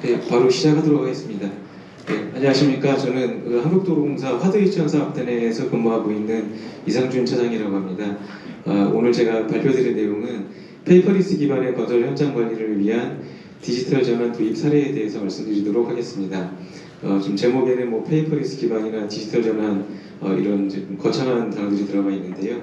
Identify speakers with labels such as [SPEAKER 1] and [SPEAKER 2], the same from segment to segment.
[SPEAKER 1] 네, 바로 시작하도록 하겠습니다. 네, 안녕하십니까. 저는 한국도로공사 화덕이천사업단에서 근무하고 있는 이상준 차장이라고 합니다. 오늘 제가 발표드릴 내용은 페이퍼리스 기반의 건설 현장 관리를 위한 디지털 전환 도입 사례에 대해서 말씀드리도록 하겠습니다. 지금 제목에는 뭐 페이퍼리스 기반이나 디지털 전환 이런 좀 거창한 단어들이 들어가 있는데요.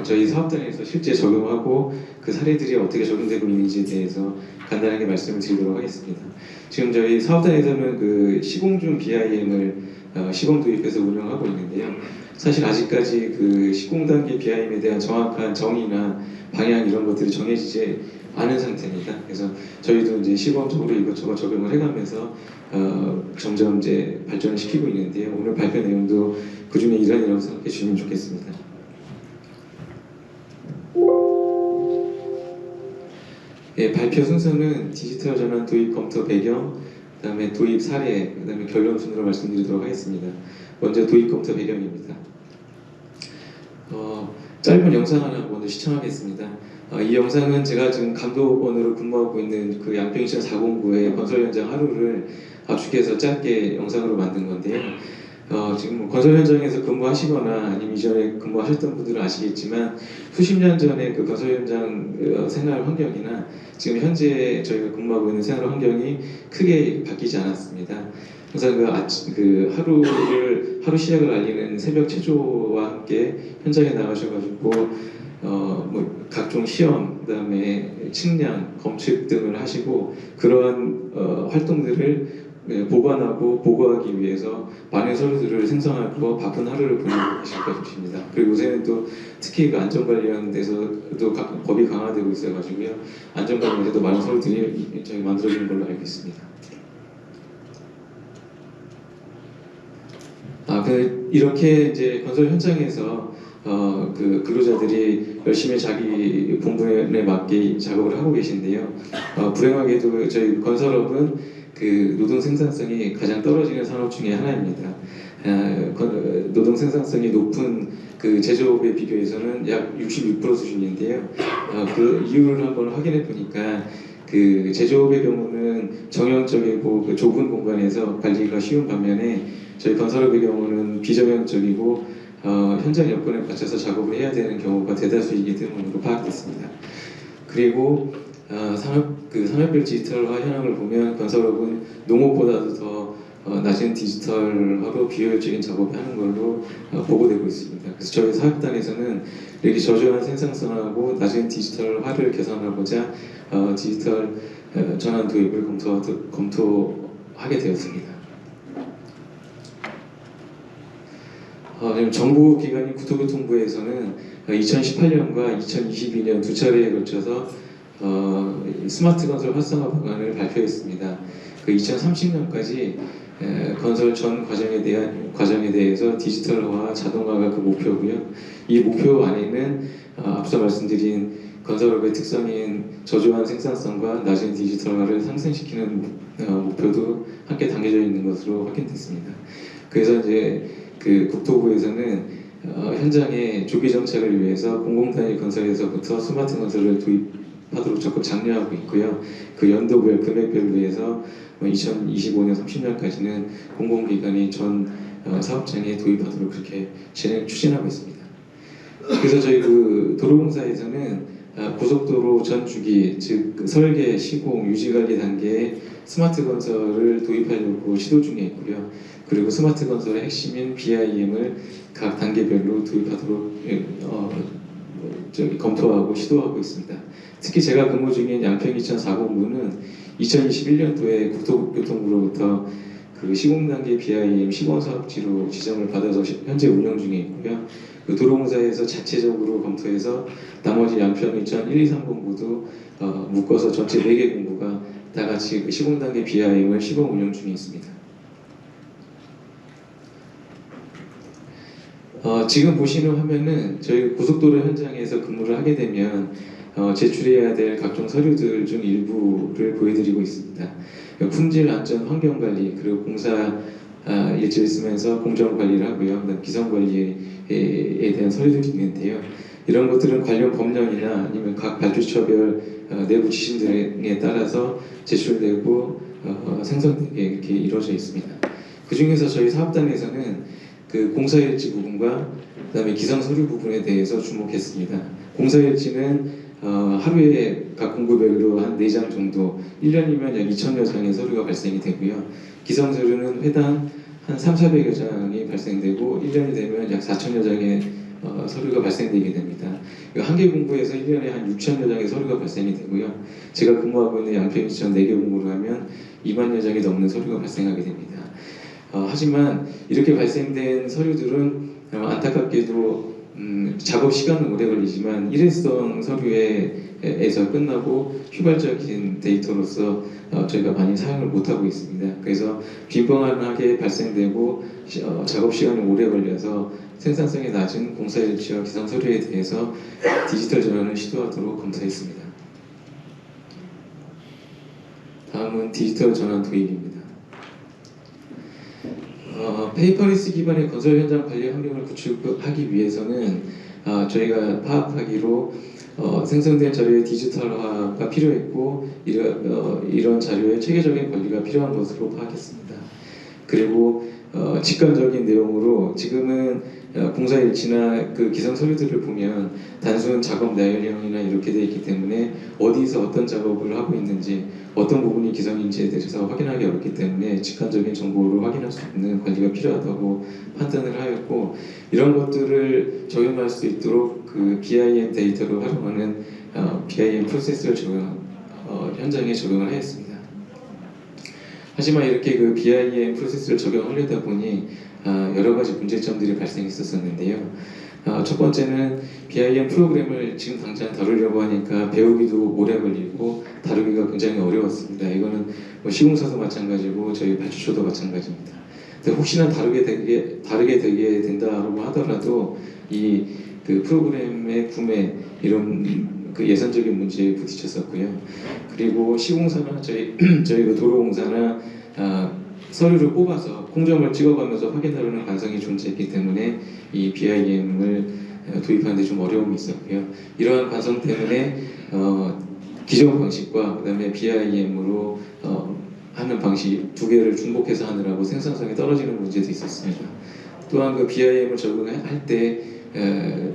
[SPEAKER 1] 저희 사업단에서 실제 적용하고 그 사례들이 어떻게 적용되고 있는지에 대해서 간단하게 말씀을 드리도록 하겠습니다. 지금 저희 사업단에서는 그 시공 중 BIM을 시범 도입해서 운영하고 있는데요. 사실 아직까지 그 시공 단계 BIM에 대한 정확한 정의나 방향 이런 것들이 정해지지 않은 상태입니다. 그래서 저희도 이제 시범적으로 이것저것 적용을 해가면서 점점 이제 발전을 시키고 있는데요. 오늘 발표 내용도 그 중에 일환이라고 생각해 주시면 좋겠습니다. 예, 발표 순서는 디지털 전환 도입 검토 배경, 그 다음에 도입 사례, 그 다음에 결론 순으로 말씀드리도록 하겠습니다. 먼저 도입 검토 배경입니다. 짧은 영상 하나 먼저 시청하겠습니다. 이 영상은 제가 지금 감독원으로 근무하고 있는 그 양평시청 409의 건설 현장 하루를 압축해서 짧게 영상으로 만든 건데요. 지금 건설 현장에서 근무하시거나 아니면 이전에 근무하셨던 분들은 아시겠지만 수십 년 전에 그 건설 현장 생활 환경이나 지금 현재 저희가 근무하고 있는 생활 환경이 크게 바뀌지 않았습니다. 항상 하루 시작을 알리는 새벽 체조와 함께 현장에 나가셔가지고 뭐 각종 시험, 그다음에 측량, 검측 등을 하시고 그러한 활동들을 보관하고 보고하기 위해서 많은 서류들을 생성하고 바쁜 하루를 보내고 계실 것입니다. 그리고 요새는 또 특히 그 안전관리하는 데서도 법이 강화되고 있어가지고요. 안전관리에도 많은 서류들이 저희 만들어지는 걸로 알고 있습니다. 이렇게 이제 건설 현장에서 그 근로자들이 열심히 자기 본분에 맞게 작업을 하고 계신데요. 불행하게도 저희 건설업은 그 노동 생산성이 가장 떨어지는 산업 중에 하나입니다. 노동 생산성이 높은 그 제조업에 비교해서는 약 66% 수준인데요. 그 이유를 한번 확인해 보니까 그 제조업의 경우는 정형적이고 그 좁은 공간에서 관리가 쉬운 반면에 저희 건설업의 경우는 비정형적이고 현장 여건에 맞춰서 작업을 해야 되는 경우가 대다수이기 때문으로 파악됐습니다. 그리고 산업별 디지털화 현황을 보면 건설업은 농업보다도 더 낮은 디지털화로 비효율적인 작업을 하는 걸로 보고되고 있습니다. 그래서 저희 사업단에서는 이렇게 저조한 생산성하고 낮은 디지털화를 개선하고자 디지털 전환 도입을 검토하게 되었습니다. 정부기관인 국토교통부에서는 2018년과 2022년 두 차례에 걸쳐서 스마트 건설 활성화 방안을 발표했습니다. 그 2030년까지 건설 전 과정에 대해서 디지털화, 자동화가 그 목표고요. 이 목표 안에는 앞서 말씀드린 건설업의 특성인 저조한 생산성과 낮은 디지털화를 상승시키는 목표도 함께 담겨져 있는 것으로 확인됐습니다. 그래서 이제 그 국토부에서는 현장의 조기 정착을 위해서 공공단위 건설에서부터 스마트 건설을 도입하도록 적극 장려하고 있고요. 그 연도별 금액별로 해서 2025년 30년까지는 공공기관이 전 사업장에 도입하도록 그렇게 추진하고 있습니다. 그래서 저희 그 도로공사에서는 고속도로 전 주기, 즉 설계, 시공, 유지관리 단계에 스마트 건설을 도입하려고 시도 중에 있고요. 그리고 스마트 건설의 핵심인 BIM을 각 단계별로 도입하도록 검토하고 시도하고 있습니다. 특히 제가 근무 중인 양평이천 409는 2021년도에 국토교통부로부터 그 시공 단계 BIM 시범 사업지로 지정을 받아서 현재 운영 중에 있고요. 그 도로공사에서 자체적으로 검토해서 나머지 양평이천 1, 2, 3본부도 묶어서 전체 4개 공부가 다 같이 그 시공 단계 BIM을 시범 운영 중에 있습니다. 지금 보시는 화면은 저희 고속도로 현장에서 근무를 하게 되면 제출해야 될 각종 서류들 중 일부를 보여드리고 있습니다. 품질, 안전, 환경관리, 그리고 공사 일지를 쓰면서 공정관리를 하고요. 기성관리에 대한 서류들이 있는데요. 이런 것들은 관련 법령이나 아니면 각 발주처별 내부 지침 등에 따라서 제출되고 생성되게 이렇게 이루어져 있습니다. 그 중에서 저희 사업단에서는 그 공사일지 부분과 그다음에 기상 서류 부분에 대해서 주목했습니다. 공사일지는 하루에 각 공급별로 한 4장 정도, 1년이면 약 2,000여 장의 서류가 발생이 되고요. 기상 서류는 회당 한 3,400여 장이 발생되고 1년이 되면 약 4,000여 장의 서류가 발생되게 됩니다. 한 개 공부에서 1년에 한 6,000여 장의 서류가 발생이 되고요. 제가 근무하고 있는 양평시청 4개 공부를 하면 2만여 장이 넘는 서류가 발생하게 됩니다. 하지만 이렇게 발생된 서류들은 안타깝게도 작업 시간은 오래 걸리지만 일회성 서류에서 끝나고 휘발적인 데이터로서 저희가 많이 사용을 못하고 있습니다. 그래서 빈번하게 발생되고 작업 시간이 오래 걸려서 생산성이 낮은 공사일지와 기상 서류에 대해서 디지털 전환을 시도하도록 검토했습니다. 다음은 디지털 전환 도입입니다. 페이퍼리스 기반의 건설 현장 관리 환경을 구축하기 위해서는 저희가 파악하기로 생성된 자료의 디지털화가 필요했고 이런 자료의 체계적인 관리가 필요한 것으로 파악했습니다. 그리고 직관적인 내용으로 지금은 공사일지나 그 기상 서류들을 보면 단순 작업 나열형이나 이렇게 되어 있기 때문에 어디서 어떤 작업을 하고 있는지 어떤 부분이 기성인지에 대해서 확인하기 어렵기 때문에 직관적인 정보로 확인할 수 있는 관리가 필요하다고 판단을 하였고 이런 것들을 적용할 수 있도록 그 BIM 데이터를 활용하는 BIM 프로세스를 현장에 적용을 하였습니다. 하지만 이렇게 그 BIM 프로세스를 적용하려다 보니 여러 가지 문제점들이 발생했었는데요. 첫 번째는 BIM 프로그램을 지금 당장 다루려고 하니까 배우기도 오래 걸리고 다루기가 굉장히 어려웠습니다. 이거는 뭐 시공사도 마찬가지고 저희 발주처도 마찬가지입니다. 근데 혹시나 다르게 되게 된다고 하더라도 이 그 프로그램의 구매 이런 그 예산적인 문제에 부딪혔었고요. 그리고 시공사나 저희 그 도로공사나 서류를 뽑아서 공정을 찍어가면서 확인하려는 관성이 존재했기 때문에 이 BIM을 도입하는 데 좀 어려움이 있었고요. 이러한 관성 때문에 기존 방식과 그다음에 BIM으로 하는 방식 두 개를 중복해서 하느라고 생산성이 떨어지는 문제도 있었습니다. 또한 그 BIM을 적용할 때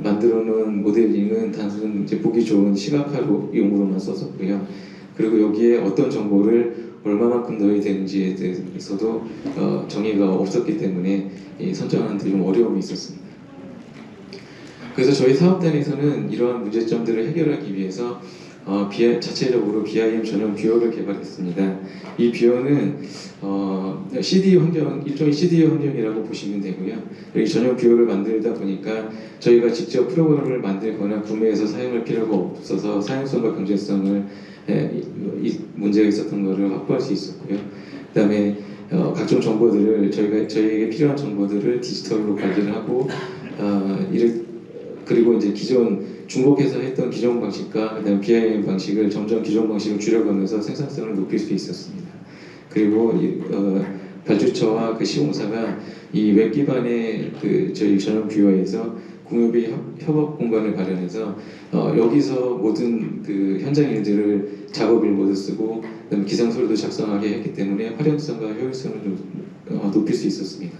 [SPEAKER 1] 만들어 놓은 모델링은 단순 이제 보기 좋은 시각화로 용으로만 썼었고요. 그리고 여기에 어떤 정보를 얼마만큼 넣어야 되는지에 대해서도 정의가 없었기 때문에 선정하는 데 좀 어려움이 있었습니다. 그래서 저희 사업단에서는 이러한 문제점들을 해결하기 위해서 자체적으로 BIM 전용 뷰어를 개발했습니다. 이 뷰어는 CD 환경, 일종의 CD 환경이라고 보시면 되고요. 여기 전용 뷰어를 만들다 보니까 저희가 직접 프로그램을 만들거나 구매해서 사용할 필요가 없어서 사용성과 경제성을 문제가 있었던 것을 확보할 수 있었고요. 그다음에 각종 정보들을 저희에게 필요한 정보들을 디지털로 관리를 하고 그리고 이제 기존 중복해서 했던 기존 방식과 그다음 BIM 방식을 점점 기존 방식을 줄여가면서 생산성을 높일 수 있었습니다. 그리고 발주처와 그 시공사가 이 웹 기반의 그 저희 전용 뷰어에서 공유비 협업 공간을 마련해서 여기서 모든 그 현장 일들을 작업 일모두 쓰고 그다음에 기상 서류도 작성하게 했기 때문에 활용성과 효율성을 좀 높일 수 있었습니다.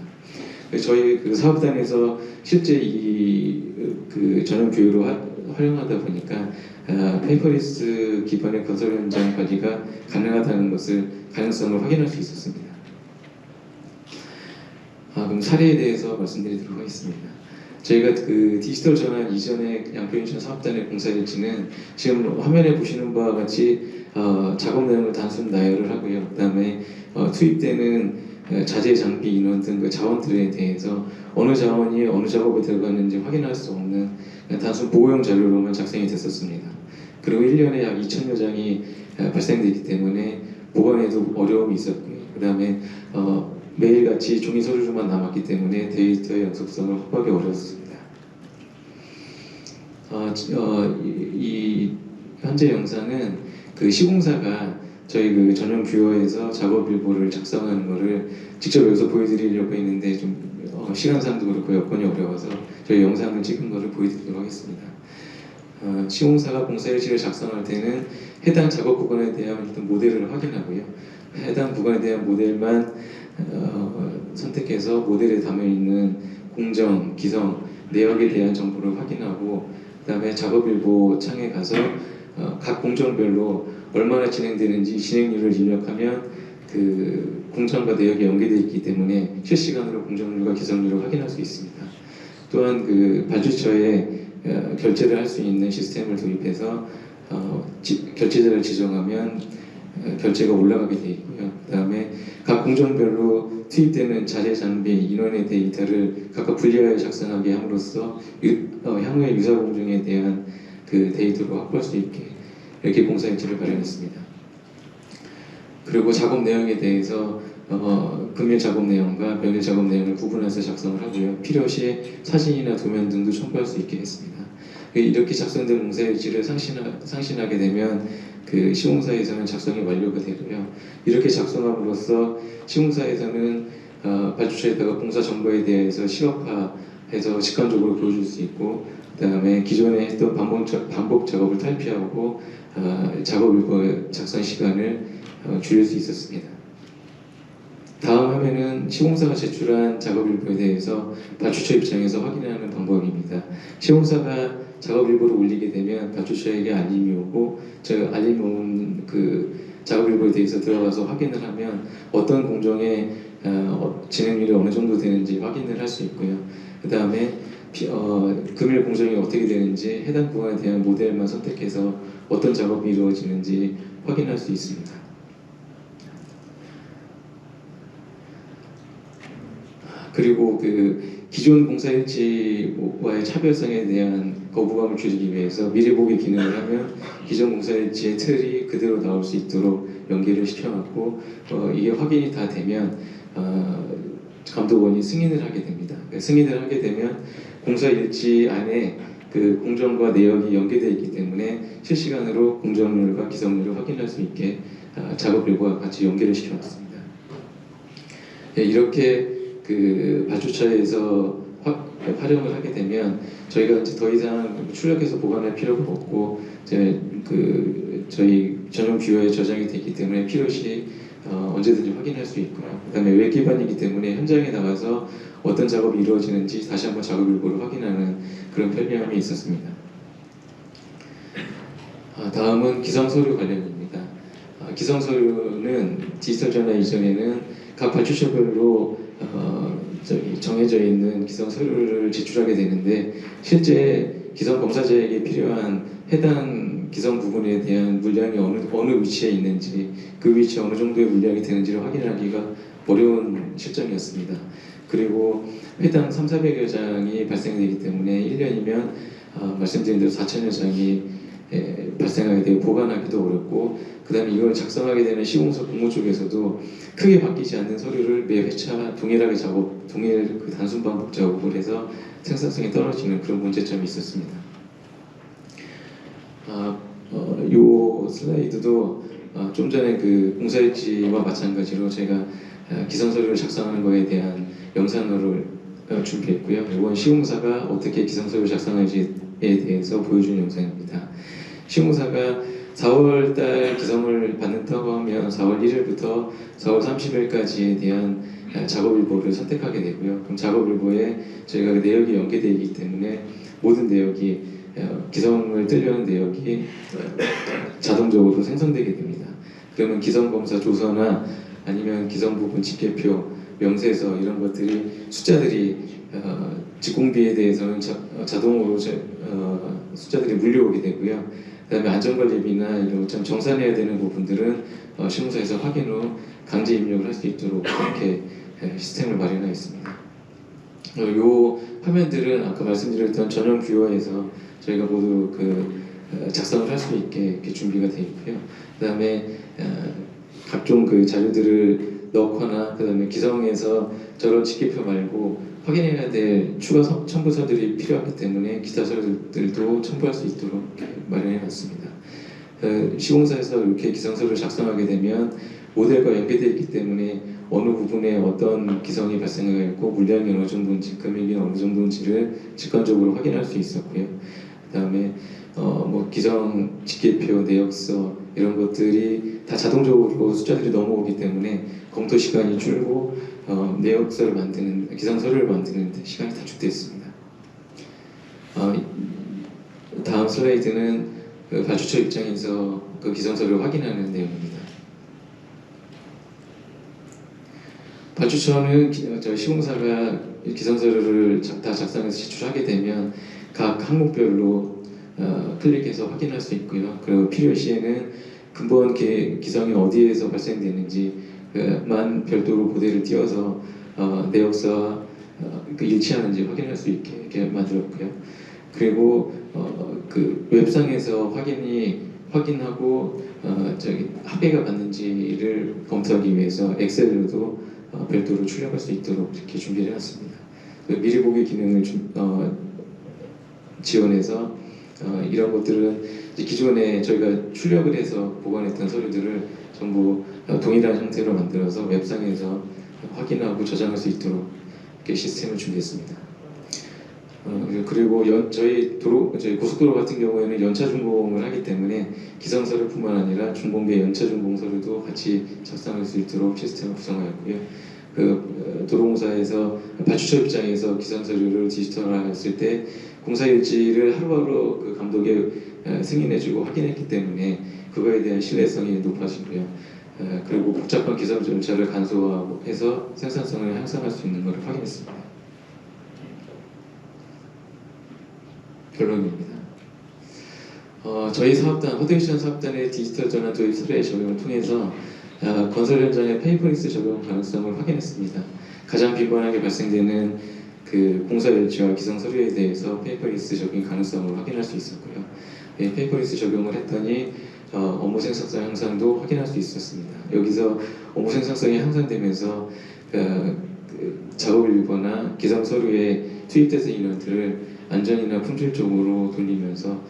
[SPEAKER 1] 저희 그 사업단에서 실제 그 전용 뷰어로 활용하다 보니까 페이퍼리스 기반의 건설 현장 관리가 가능하다는 것을 가능성을 확인할 수 있었습니다. 그럼 사례에 대해서 말씀드리도록 하겠습니다. 저희가 그 디지털 전환 이전의 양평인천 사업단의 공사일지는 지금 화면에 보시는 바와 같이 작업 내용을 단순 나열을 하고요. 그다음에 투입되는 자재, 장비, 인원 등 그 자원들에 대해서 어느 자원이 어느 작업에 들어갔는지 확인할 수 없는 단순 보고용 자료로만 작성이 됐었습니다. 그리고 1년에 약 2,000여 장이 발생되기 때문에 보관에도 어려움이 있었고요. 그 다음에 매일같이 종이 서류로만 남았기 때문에 데이터의 연속성을 확보하기 어려웠습니다. 이 현재 영상은 그 시공사가 저희 그 전용 뷰어에서 작업 일보를 작성하는 거를 직접 여기서 보여드리려고 했는데 좀 시간상도 그렇고 여건이 어려워서 저희 영상을 찍은 거를 보여드리도록 하겠습니다. 시공사가 공사일지를 작성할 때는 해당 작업 구간에 대한 어떤 모델을 확인하고요. 해당 구간에 대한 모델만 선택해서 모델에 담아있는 공정, 기성, 내역에 대한 정보를 확인하고 그 다음에 작업일보 창에 가서 각 공정별로 얼마나 진행되는지 진행률을 입력하면 그 공정과 내역이 연계되어 있기 때문에 실시간으로 공정률과 기성률을 확인할 수 있습니다. 또한 그 발주처에 결제를 할 수 있는 시스템을 도입해서 결제자를 지정하면 결제가 올라가게 되어 있고요. 그 다음에 각 공정별로 투입되는 자재, 장비, 인원의 데이터를 각각 분리하여 작성하게 함으로써 향후의 유사 공정에 대한 그 데이터를 확보할 수 있게 이렇게 공사일지를 마련했습니다. 그리고 작업 내용에 대해서 금일 작업 내용과 면일 작업 내용을 구분해서 작성을 하고요. 필요시 사진이나 도면 등도 첨부할 수 있게 했습니다. 이렇게 작성된 공사일지를 상신하게 되면 그 시공사에서는 작성이 완료가 되고요. 이렇게 작성함으로써 시공사에서는 발주처에다가 공사 정보에 대해서 시각화해서 직관적으로 보여줄 수 있고, 그 다음에 기존에 했던 반복 작업을 탈피하고 작업 일과 작성 시간을 줄일 수 있었습니다. 다음 화면은 시공사가 제출한 작업 일보에 대해서 발주처 입장에서 확인하는 방법입니다. 시공사가 작업 일보를 올리게 되면 발주처에게 알림이 오고, 알림이 온 그 작업 일보에 대해서 들어가서 확인을 하면 어떤 공정의 진행률이 어느 정도 되는지 확인을 할 수 있고요. 그 다음에 금일 공정이 어떻게 되는지 해당 구간에 대한 모델만 선택해서 어떤 작업이 이루어지는지 확인할 수 있습니다. 그리고 그 기존 공사일지와의 차별성에 대한 거부감을 줄이기 위해서 미리 보기 기능을 하면 기존 공사일지의 틀이 그대로 나올 수 있도록 연계를 시켜놨고, 이게 확인이 다 되면 감독원이 승인을 하게 됩니다. 승인을 하게 되면 공사일지 안에 그 공정과 내역이 연계되어 있기 때문에 실시간으로 공정률과 기성률을 확인할 수 있게 작업일과 같이 연계를 시켜놨습니다. 이렇게 그 발주처에서 활용을 하게 되면 저희가 이제 더 이상 출력해서 보관할 필요가 없고, 저희 전용 뷰어에 저장이 되기 때문에 필요시 언제든지 확인할 수 있고요. 그다음에 웹 기반이기 때문에 현장에 나가서 어떤 작업이 이루어지는지 다시 한번 작업 일보를 확인하는 그런 편리함이 있었습니다. 다음은 기성 서류 관련입니다. 기성 서류는 디지털 전화 이전에는 각 발주처별로 정해져 있는 기성 서류를 제출하게 되는데, 실제 기성 검사자에게 필요한 해당 기성 부분에 대한 물량이 어느 위치에 있는지, 그 위치에 어느 정도의 물량이 되는지를 확인하기가 어려운 실정이었습니다. 그리고 해당 3,400여 장이 발생되기 때문에 1년이면 말씀드린 대로 4,000여 장이 발생하게 되고 보관하기도 어렵고, 그 다음에 이걸 작성하게 되는 시공사 공모 쪽에서도 크게 바뀌지 않는 서류를 매 회차 동일 그 단순 반복 작업을 해서 생산성이 떨어지는 그런 문제점이 있었습니다. 이 슬라이드도 좀 전에 그 공사일지와 마찬가지로 제가 기성 서류를 작성하는 것에 대한 영상을 준비했고요. 이건 시공사가 어떻게 기성 서류를 작성하는지에 대해서 보여준 영상입니다. 시공사가 4월달 기성을 받는다고 하면 4월 1일부터 4월 30일까지에 대한 작업일보를 선택하게 되고요. 그럼 작업일보에 저희가 내역이 연계되어 있기 때문에 모든 내역이 기성을 뜨려는 내역이 자동적으로 생성되게 됩니다. 그러면 기성검사 조서나 아니면 기성 부분 집계표, 명세서 이런 것들이 숫자들이 직공비에 대해서는 자동으로 숫자들이 물려오게 되고요. 그다음에 안전관리비나 이런 좀 정산해야 되는 부분들은 시공사에서 확인 후 강제 입력을 할 수 있도록 이렇게 시스템을 마련하였습니다. 이 화면들은 아까 말씀드렸던 전용 뷰어에서 저희가 모두 작성을 할 수 있게 이렇게 준비가 되어 있고요. 그다음에 각종 그 자료들을 넣거나, 그다음에 기성에서 저런 집계표 말고 확인해야 될 추가 첨부서들이 필요하기 때문에 기타 서류들도 첨부할 수 있도록 마련해 놨습니다. 시공사에서 이렇게 기성서를 작성하게 되면 모델과 연계되어 있기 때문에 어느 부분에 어떤 기성이 발생하였고 물량이 어느 정도인지 금액이 어느 정도인지를 직관적으로 확인할 수 있었고요. 그 다음에 뭐 기성 직계표, 내역서 이런 것들이 다 자동적으로 숫자들이 넘어오기 때문에 검토 시간이 줄고 내역서를 만드는 기상서류를 만드는 데 시간이 단축됐습니다. 다음 슬라이드는 그 발주처 입장에서 그 기상서류를 확인하는 내용입니다. 발주처는 저희 시공사가 기상서류를 다 작성해서 제출하게 되면 각 항목별로 클릭해서 확인할 수 있고요. 그리고 필요시에는 근본 기성이 어디에서 발생되는지만 별도로 보대를 띄워서 내역서와 일치하는지 확인할 수 있게 이렇게 만들었고요. 그리고 그 웹상에서 확인하고 저기 합계가 맞는지를 검토하기 위해서 엑셀로도 별도로 출력할 수 있도록 이렇게 준비를 해놨습니다. 미리 보기 기능을 지원해서 이런 것들은 이제 기존에 저희가 출력을 해서 보관했던 서류들을 전부 동일한 형태로 만들어서 웹상에서 확인하고 저장할 수 있도록 이렇게 시스템을 준비했습니다. 그리고 저희 고속도로 같은 경우에는 연차 준공을 하기 때문에 기성서류뿐만 아니라 준공계 연차 준공 서류도 같이 작성할 수 있도록 시스템을 구성하였고요. 도로공사에서 발주처 입장에서 기성서류를 디지털화했을 때 공사일지를 하루하루 그 감독에 승인해주고 확인했기 때문에 그거에 대한 신뢰성이 높아지고요. 그리고 복잡한 기성 절차를 간소화해서 생산성을 향상할 수 있는 것을 확인했습니다. 결론입니다. 저희 사업단, 호텔미션 사업단의 디지털 전환 도입 사례 적용을 통해서 건설 현장의 페이퍼리스 적용 가능성을 확인했습니다. 가장 빈번하게 발생되는 그 공사 일지와 기성 서류에 대해서 페이퍼리스 적용 가능성을 확인할 수 있었고요. 페이퍼리스 적용을 했더니 업무 생산성 향상도 확인할 수 있었습니다. 여기서 업무 생산성이 향상되면서 작업 일거나 기성 서류에 투입돼서 인원들을 안전이나 품질 쪽으로 돌리면서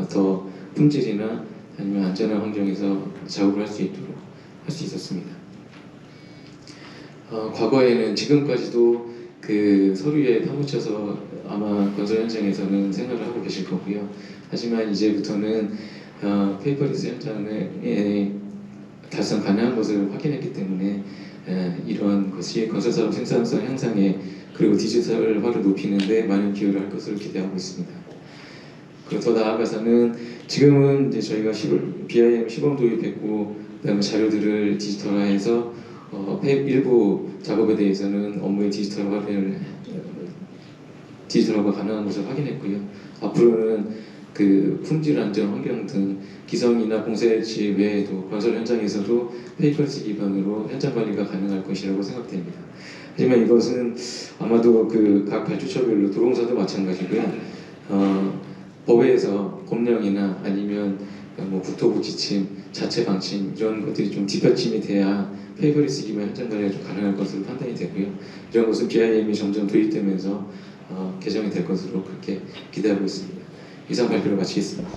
[SPEAKER 1] 더 품질이나 아니면 안전한 환경에서 작업을 할 수 있도록 할 수 있었습니다. 과거에는 지금까지도 그 서류에 파묻혀서 아마 건설 현장에서는 생활을 하고 계실 거고요. 하지만 이제부터는 페이퍼리스 현장에 달성 가능한 것을 확인했기 때문에 이러한 것이 건설사업 생산성 향상에 그리고 디지털화를 높이는 데 많은 기여를 할 것을 기대하고 있습니다. 그리고 더 나아가서는 지금은 이제 저희가 BIM 시범 도입했고 그다음에 자료들을 디지털화해서 일부 작업에 대해서는 업무의 디지털화가 가능한 것을 확인했고요. 앞으로는 그 품질 안전 환경 등 기성이나 공사일지 외에도 건설 현장에서도 페이퍼리스 기반으로 현장 관리가 가능할 것이라고 생각됩니다. 하지만 이것은 아마도 그 각 발주처별로 도로공사도 마찬가지고요. 법에서 법령이나 아니면 뭐 국토부 지침, 자체 방침 이런 것들이 좀 뒷받침이 돼야 페이퍼리스 기반 현장 관리가 좀 가능할 것으로 판단이 되고요. 이런 것은 BIM이 점점 도입되면서 개정이 될 것으로 그렇게 기대하고 있습니다. 이상 발표를 마치겠습니다.